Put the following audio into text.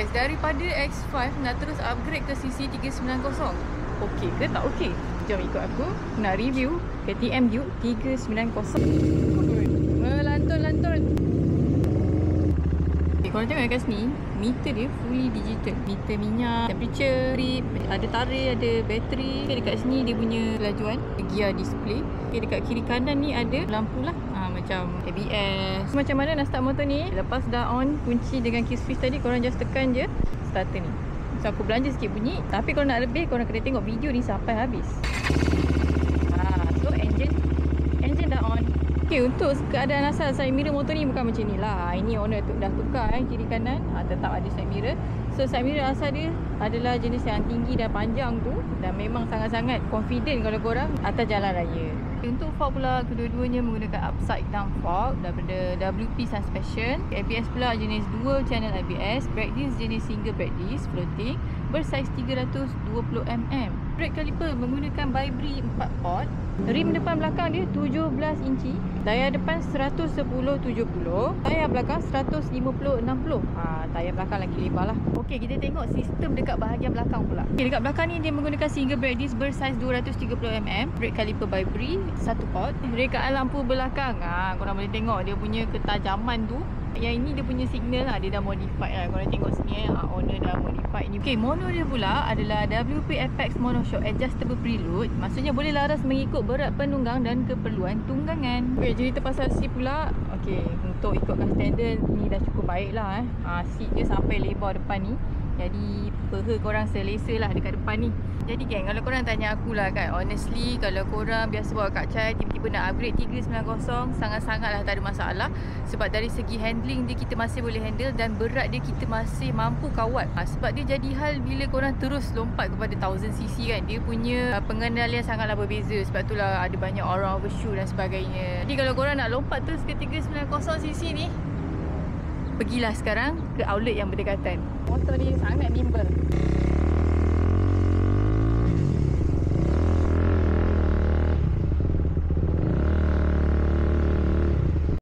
guys, daripada X5 nak terus upgrade ke CC390. Okey ke tak okey? Jom ikut aku nak review KTM Duke 390. Melantun-lantun. Okay, korang tengok kat sini, meter dia fully digital. Meter minyak, temperature, grip, ada tarikh, ada bateri. Okay, dekat sini dia punya kelajuan, gear display. Okay, dekat kiri kanan ni ada lampu lah, macam ABS. Macam mana nak start motor ni? Lepas dah on kunci dengan key switch tadi, korang just tekan je starter ni. So aku belanja sikit bunyi, tapi kalau nak lebih korang kena tengok video ni sampai habis. So engine dah on. Okay, untuk keadaan asal side mirror motor ni bukan macam ni lah. Ini owner tu dah tukar kiri kanan, tetap ada side mirror. So side mirror asal dia adalah jenis yang tinggi dan panjang tu, dan memang sangat-sangat confident kalau korang atas jalan raya. Untuk fork pula, kedua-duanya menggunakan upside down fork daripada WP Suspension. ABS pula jenis dual channel ABS. Brake disc jenis single brake disc floating bersaiz 320mm. Brake caliper menggunakan Vibri 4 port. Rim depan belakang dia 17 inci. Tayar depan 110/70. Tayar belakang 150/60. Tayar belakang lagi lebar lah. Okey, kita tengok sistem dekat bahagian belakang pula. Okay, dekat belakang ni dia menggunakan single brake disc bersaiz 230mm. Brake caliper Vibri 1 port. Rekaan lampu belakang, korang boleh tengok dia punya ketajaman tu. Yang ini dia punya signal lah, dia dah modified lah. Korang tengok sini owner dah modified ni. Okay, mono dia pula adalah WP Apex Monoshock Adjustable Preload. Maksudnya boleh laras mengikut berat penunggang dan keperluan tunggangan. Okay, cerita pasal seat pula. Okay, untuk ikutkan standard ni dah cukup baik lah. Seat dia sampai lebar depan ni, jadi peha korang selesa lah dekat depan ni. Jadi geng, kalau korang tanya aku lah kan, honestly kalau korang biasa bawa Kak Chai, tiba-tiba nak upgrade 390, sangat-sangat lah tak ada masalah. Sebab dari segi handling dia kita masih boleh handle, dan berat dia kita masih mampu kawal. Sebab dia jadi hal bila korang terus lompat kepada 1000cc kan, dia punya pengendalian sangatlah berbeza. Sebab itulah ada banyak orang overshoot dan sebagainya. Jadi kalau korang nak lompat terus ke 390cc ni, pergilah sekarang ke outlet yang berdekatan. Motor ni sangat nimble.